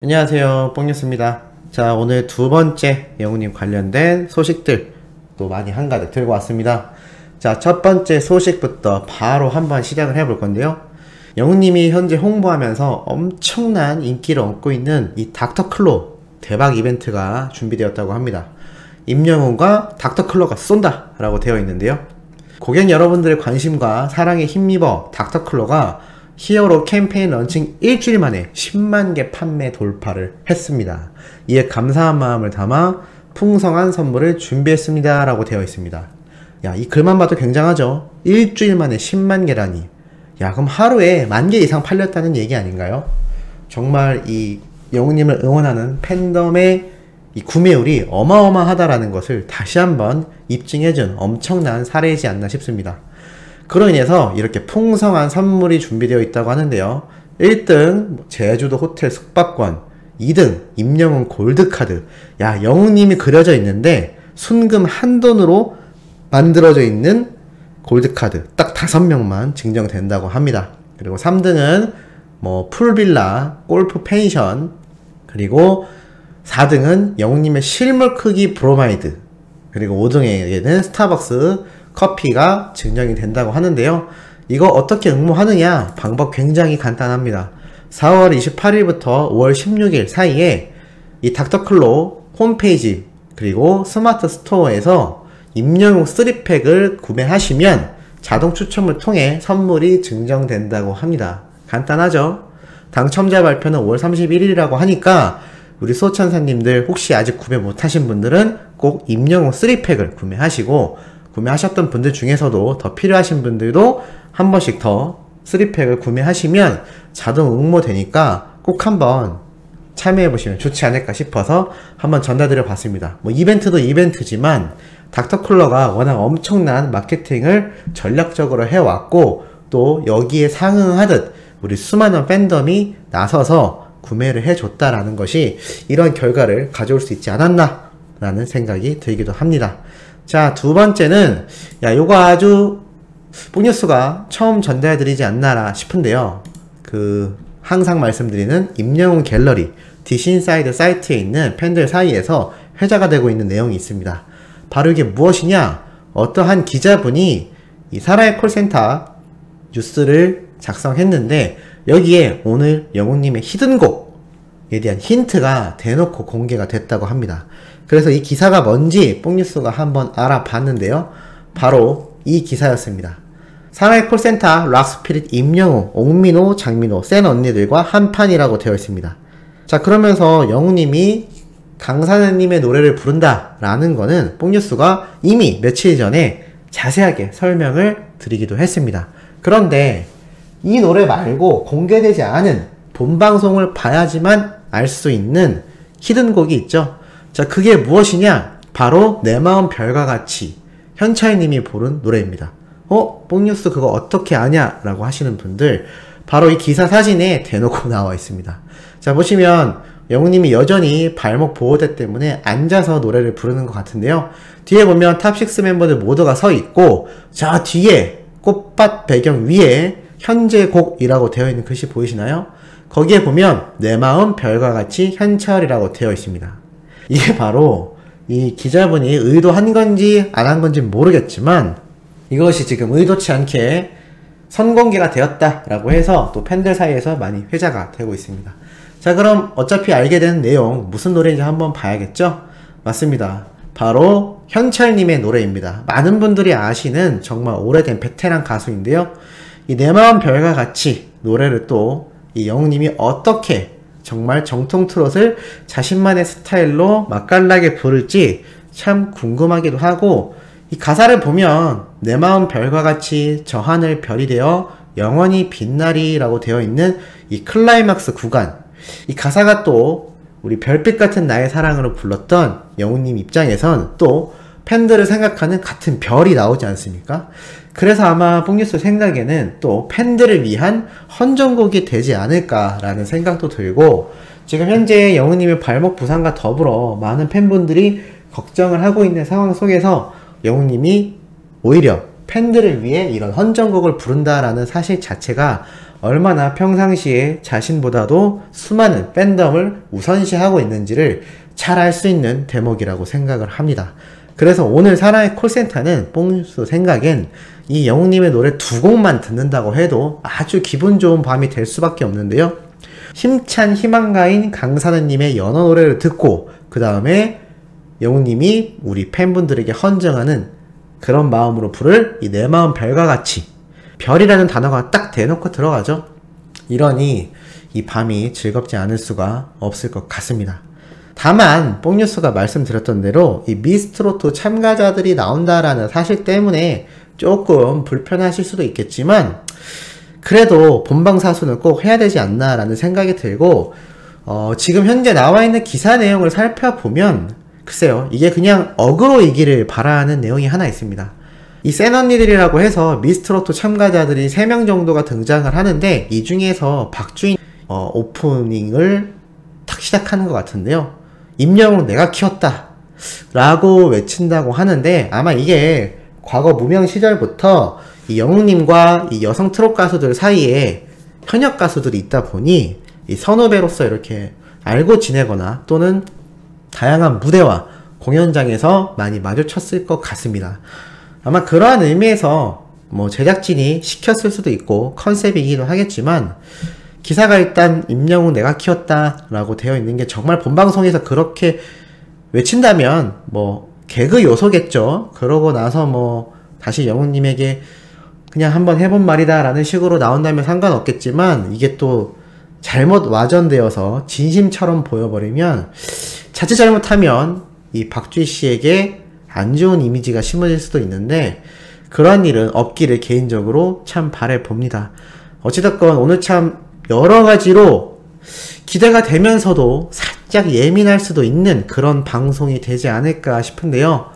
안녕하세요, 뽕뉴스입니다. 자, 오늘 두 번째 영웅님 관련된 소식들 또 많이 한가득 들고 왔습니다. 자, 첫 번째 소식부터 바로 한번 시작을 해볼 건데요. 영웅님이 현재 홍보하면서 엄청난 인기를 얻고 있는 이 닥터클로 대박 이벤트가 준비되었다고 합니다. 임영웅과 닥터클로가 쏜다 라고 되어 있는데요. 고객 여러분들의 관심과 사랑에 힘입어 닥터클로가 히어로 캠페인 런칭 일주일 만에 10만 개 판매 돌파를 했습니다. 이에 감사한 마음을 담아 풍성한 선물을 준비했습니다 라고 되어 있습니다. 야, 이 글만 봐도 굉장하죠? 일주일 만에 10만 개라니. 야, 그럼 하루에 10,000개 이상 팔렸다는 얘기 아닌가요? 정말 이 영웅님을 응원하는 팬덤의 이 구매율이 어마어마하다라는 것을 다시 한번 입증해준 엄청난 사례이지 않나 싶습니다. 그로 인해서 이렇게 풍성한 선물이 준비되어 있다고 하는데요. 1등 제주도 호텔 숙박권, 2등 임영웅 골드카드. 야, 영웅님이 그려져 있는데 순금 한돈으로 만들어져 있는 골드카드 딱 5명만 증정된다고 합니다. 그리고 3등은 뭐 풀빌라, 골프 펜션, 그리고 4등은 영웅님의 실물 크기 브로마이드, 그리고 5등에게는 스타벅스 커피가 증정이 된다고 하는데요. 이거 어떻게 응모하느냐? 방법 굉장히 간단합니다. 4월 28일부터 5월 16일 사이에 이 닥터클로 홈페이지 그리고 스마트 스토어에서 임영웅 3팩을 구매하시면 자동 추첨을 통해 선물이 증정된다고 합니다. 간단하죠? 당첨자 발표는 5월 31일이라고 하니까 우리 소천사님들 혹시 아직 구매 못하신 분들은 꼭 임영웅 3팩을 구매하시고, 구매하셨던 분들 중에서도 더 필요하신 분들도 한 번씩 더 3팩을 구매하시면 자동 응모되니까 꼭 한번 참여해보시면 좋지 않을까 싶어서 한번 전달드려 봤습니다. 뭐 이벤트도 이벤트지만 닥터클로가 워낙 엄청난 마케팅을 전략적으로 해왔고, 또 여기에 상응하듯 우리 수많은 팬덤이 나서서 구매를 해줬다라는 것이 이런 결과를 가져올 수 있지 않았나 라는 생각이 들기도 합니다. 자, 두 번째는 요거 아주 뽕뉴스가 처음 전달해드리지 않나라 싶은데요. 항상 말씀드리는 임영웅 갤러리 디신사이드 사이트에 있는 팬들 사이에서 회자가 되고 있는 내용이 있습니다. 바로 이게 무엇이냐? 어떠한 기자분이 이 사라의 콜센터 뉴스를 작성했는데 여기에 오늘 영웅님의 히든곡에 대한 힌트가 대놓고 공개가 됐다고 합니다. 그래서 이 기사가 뭔지 뽕뉴스가 한번 알아봤는데요. 바로 이 기사였습니다. 사라의 콜센터 락스피릿 임영웅, 옥민호, 장민호, 센 언니들과 한판이라고 되어 있습니다. 자, 그러면서 영웅님이 강산우님의 노래를 부른다 라는 거는 뽕뉴스가 이미 며칠 전에 자세하게 설명을 드리기도 했습니다. 그런데 이 노래 말고 공개되지 않은 본방송을 봐야지만 알 수 있는 히든곡이 있죠. 자, 그게 무엇이냐? 바로 내 마음 별과 같이 현철님이 부른 노래입니다. 뽕뉴스 그거 어떻게 아냐? 라고 하시는 분들, 바로 이 기사 사진에 대놓고 나와 있습니다. 자, 보시면 영웅님이 여전히 발목 보호대 때문에 앉아서 노래를 부르는 것 같은데요. 뒤에 보면 탑6 멤버들 모두가 서 있고, 자, 뒤에 꽃밭 배경 위에 현재 곡이라고 되어 있는 글씨 보이시나요? 거기에 보면 내 마음 별과 같이 현철이라고 되어 있습니다. 이게 바로 이 기자분이 의도한 건지 안 한 건지 모르겠지만 이것이 지금 의도치 않게 선공개가 되었다라고 해서 또 팬들 사이에서 많이 회자가 되고 있습니다. 자, 그럼 어차피 알게 된 내용 무슨 노래인지 한번 봐야겠죠? 맞습니다. 바로 현철님의 노래입니다. 많은 분들이 아시는 정말 오래된 베테랑 가수인데요. 이 내 마음 별과 같이 노래를 또 이 영웅님이 어떻게 정말 정통 트롯을 자신만의 스타일로 맛깔나게 부를지 참 궁금하기도 하고, 이 가사를 보면 내 마음 별과 같이 저 하늘 별이 되어 영원히 빛나리 라고 되어 있는 이 클라이막스 구간, 이 가사가 또 우리 별빛 같은 나의 사랑으로 불렀던 영웅님 입장에선 또 팬들을 생각하는 같은 별이 나오지 않습니까? 그래서 아마 뽕뉴스 생각에는 또 팬들을 위한 헌정곡이 되지 않을까라는 생각도 들고, 지금 현재 영웅님의 발목 부상과 더불어 많은 팬분들이 걱정을 하고 있는 상황 속에서 영웅님이 오히려 팬들을 위해 이런 헌정곡을 부른다라는 사실 자체가 얼마나 평상시에 자신보다도 수많은 팬덤을 우선시하고 있는지를 잘 알 수 있는 대목이라고 생각을 합니다. 그래서 오늘 사랑의 콜센터는 뽕뉴스 생각엔 이 영웅님의 노래 두 곡만 듣는다고 해도 아주 기분 좋은 밤이 될 수밖에 없는데요. 힘찬 희망가인 강산우님의 연어 노래를 듣고 그 다음에 영웅님이 우리 팬분들에게 헌정하는 그런 마음으로 부를 이 내 마음 별과 같이, 별이라는 단어가 딱 대놓고 들어가죠. 이러니 이 밤이 즐겁지 않을 수가 없을 것 같습니다. 다만 뽕뉴스가 말씀드렸던 대로 이 미스트롯 참가자들이 나온다라는 사실 때문에 조금 불편하실 수도 있겠지만 그래도 본방사수는 꼭 해야 되지 않나 라는 생각이 들고, 지금 현재 나와 있는 기사 내용을 살펴보면 글쎄요, 이게 그냥 어그로이기를 바라는 내용이 하나 있습니다. 이 센 언니들이라고 해서 미스트롯 참가자들이 3명 정도가 등장을 하는데 이 중에서 박주인 오프닝을 탁 시작하는 것 같은데요. 임영웅 내가 키웠다 라고 외친다고 하는데, 아마 이게 과거 무명 시절부터 이 영웅님과 이 여성 트롯 가수들 사이에 현역 가수들이 있다 보니 이 선후배로서 이렇게 알고 지내거나 또는 다양한 무대와 공연장에서 많이 마주쳤을 것 같습니다. 아마 그러한 의미에서 뭐 제작진이 시켰을 수도 있고 컨셉이기도 하겠지만, 기사가 일단 임영웅 내가 키웠다 라고 되어 있는 게 정말 본방송에서 그렇게 외친다면 뭐 개그 요소겠죠. 그러고 나서 뭐 다시 영웅님에게 그냥 한번 해본 말이다 라는 식으로 나온다면 상관없겠지만, 이게 또 잘못 와전되어서 진심처럼 보여버리면 자칫 잘못하면 이 박주희 씨에게 안 좋은 이미지가 심어질 수도 있는데, 그러한 일은 없기를 개인적으로 참 바라봅니다. 어찌됐건 오늘 참 여러가지로 기대가 되면서도 살짝 예민할 수도 있는 그런 방송이 되지 않을까 싶은데요.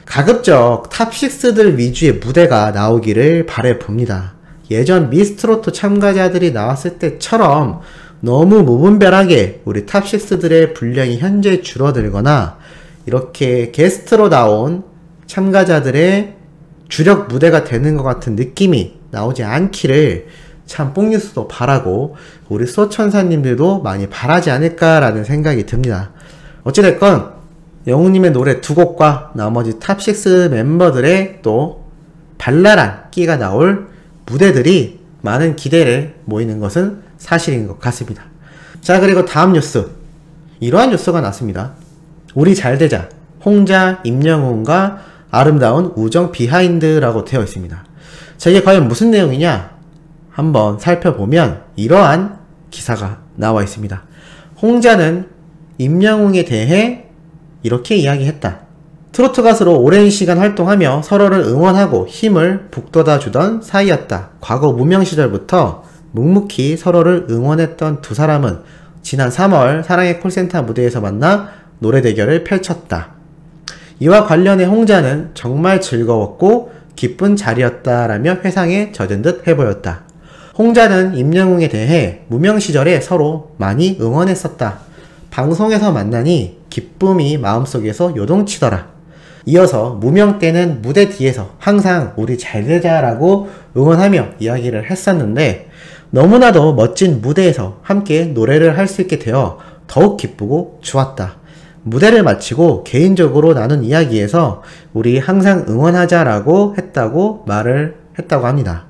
가급적 탑6들 위주의 무대가 나오기를 바라봅니다. 예전 미스트롯 참가자들이 나왔을 때처럼 너무 무분별하게 우리 탑6들의 분량이 현재 줄어들거나 이렇게 게스트로 나온 참가자들의 주력 무대가 되는 것 같은 느낌이 나오지 않기를 참 뽕뉴스도 바라고 우리 소천사님들도 많이 바라지 않을까라는 생각이 듭니다. 어찌됐건 영웅님의 노래 두 곡과 나머지 탑6 멤버들의 또 발랄한 끼가 나올 무대들이 많은 기대를 모이는 것은 사실인 것 같습니다. 자, 그리고 다음 뉴스, 이러한 뉴스가 났습니다. 우리 잘되자, 홍자, 임영웅과 아름다운 우정 비하인드라고 되어 있습니다. 자, 이게 과연 무슨 내용이냐 한번 살펴보면 이러한 기사가 나와 있습니다. 홍자는 임영웅에 대해 이렇게 이야기했다. 트로트 가수로 오랜 시간 활동하며 서로를 응원하고 힘을 북돋아주던 사이였다. 과거 무명 시절부터 묵묵히 서로를 응원했던 두 사람은 지난 3월 사랑의 콜센터 무대에서 만나 노래 대결을 펼쳤다. 이와 관련해 홍자는 정말 즐거웠고 기쁜 자리였다라며 회상에 젖은 듯 해보였다. 홍자는 임영웅에 대해 무명 시절에 서로 많이 응원했었다. 방송에서 만나니 기쁨이 마음속에서 요동치더라. 이어서 무명 때는 무대 뒤에서 항상 우리 잘되자라고 응원하며 이야기를 했었는데, 너무나도 멋진 무대에서 함께 노래를 할 수 있게 되어 더욱 기쁘고 좋았다. 무대를 마치고 개인적으로 나눈 이야기에서 우리 항상 응원하자라고 말을 했다고 합니다.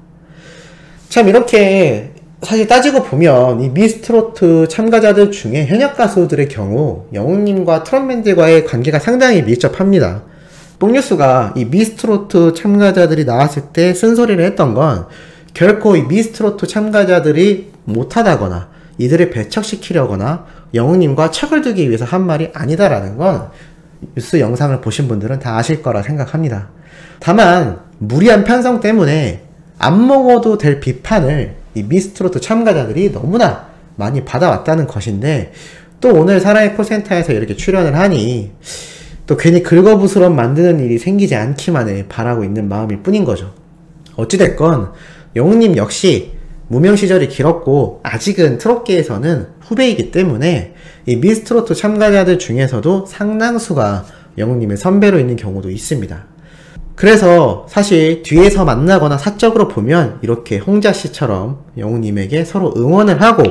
참 이렇게 사실 따지고 보면 이 미스트롯 참가자들 중에 현역 가수들의 경우 영웅님과 트롯맨들과의 관계가 상당히 밀접합니다. 뽕뉴스가 이 미스트롯 참가자들이 나왔을 때 쓴소리를 했던 건 결코 이 미스트롯 참가자들이 못하다거나 이들을 배척시키려거나 영웅님과 척을 두기 위해서 한 말이 아니다라는 건 뉴스 영상을 보신 분들은 다 아실 거라 생각합니다. 다만 무리한 편성 때문에 안 먹어도 될 비판을 이 미스트롯 참가자들이 너무나 많이 받아왔다는 것인데, 또 오늘 사랑의 콜센터에서 이렇게 출연을 하니 또 괜히 긁어부스럼 만드는 일이 생기지 않기만을 바라고 있는 마음일 뿐인 거죠. 어찌됐건 영웅님 역시 무명 시절이 길었고 아직은 트롯계에서는 후배이기 때문에 이 미스트롯 참가자들 중에서도 상당수가 영웅님의 선배로 있는 경우도 있습니다. 그래서 사실 뒤에서 만나거나 사적으로 보면 이렇게 홍자씨처럼 영웅님에게 서로 응원을 하고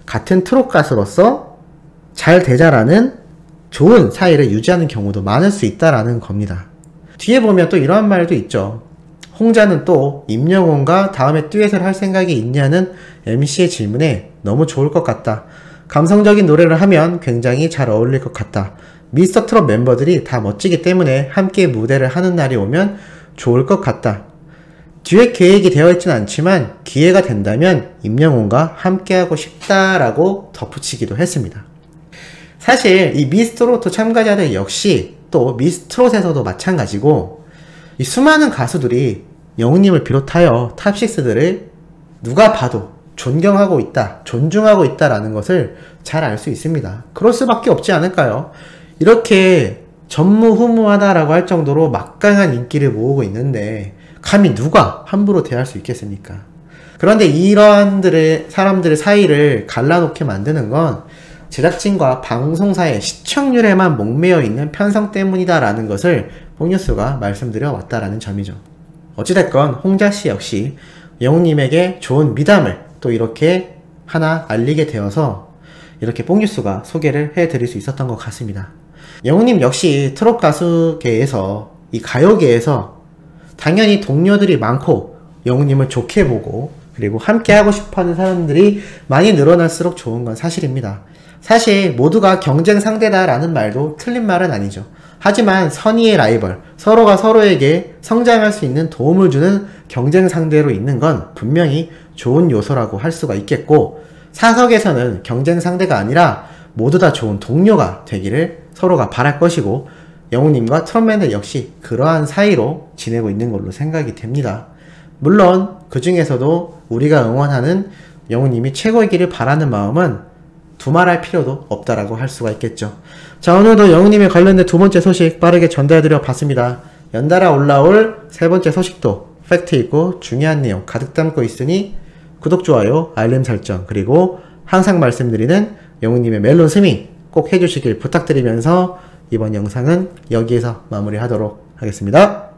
같은 트롯 가수로서 잘 되자라는 좋은 사이를 유지하는 경우도 많을 수 있다라는 겁니다. 뒤에 보면 또 이러한 말도 있죠. 홍자는 또 임영웅과 다음에 듀엣을 할 생각이 있냐는 MC의 질문에 너무 좋을 것 같다. 감성적인 노래를 하면 굉장히 잘 어울릴 것 같다. 미스터 트롯 멤버들이 다 멋지기 때문에 함께 무대를 하는 날이 오면 좋을 것 같다. 듀엣 계획이 되어 있진 않지만 기회가 된다면 임영웅과 함께하고 싶다라고 덧붙이기도 했습니다. 사실 이 미스트롯 참가자들 역시 또 미스트롯에서도 마찬가지고 이 수많은 가수들이 영웅님을 비롯하여 탑6들을 누가 봐도 존경하고 있다, 존중하고 있다라는 것을 잘 알 수 있습니다. 그럴 수밖에 없지 않을까요? 이렇게 전무후무하다라고 할 정도로 막강한 인기를 모으고 있는데 감히 누가 함부로 대할 수 있겠습니까? 그런데 이러한 사람들의 사이를 갈라놓게 만드는 건 제작진과 방송사의 시청률에만 목매여 있는 편성 때문이다라는 것을 뽕뉴스가 말씀드려 왔다라는 점이죠. 어찌됐건 홍자씨 역시 영웅님에게 좋은 미담을 또 이렇게 하나 알리게 되어서 이렇게 뽕뉴스가 소개를 해드릴 수 있었던 것 같습니다. 영웅님 역시 트롯 가수계에서 이 가요계에서 당연히 동료들이 많고 영웅님을 좋게 보고 그리고 함께 하고 싶어하는 사람들이 많이 늘어날수록 좋은 건 사실입니다. 사실 모두가 경쟁 상대다라는 말도 틀린 말은 아니죠. 하지만 선의의 라이벌, 서로가 서로에게 성장할 수 있는 도움을 주는 경쟁 상대로 있는 건 분명히 좋은 요소라고 할 수가 있겠고, 사석에서는 경쟁 상대가 아니라 모두 다 좋은 동료가 되기를 서로가 바랄 것이고, 영웅님과 트롯맨들 역시 그러한 사이로 지내고 있는 걸로 생각이 됩니다. 물론 그 중에서도 우리가 응원하는 영웅님이 최고이기를 바라는 마음은 두말할 필요도 없다라고 할 수가 있겠죠. 자, 오늘도 영웅님에 관련된 두 번째 소식 빠르게 전달해드려 봤습니다. 연달아 올라올 세 번째 소식도 팩트 있고 중요한 내용 가득 담고 있으니 구독, 좋아요, 알림 설정, 그리고 항상 말씀드리는 영웅님의 멜론 스밍 꼭 해주시길 부탁드리면서 이번 영상은 여기에서 마무리하도록 하겠습니다.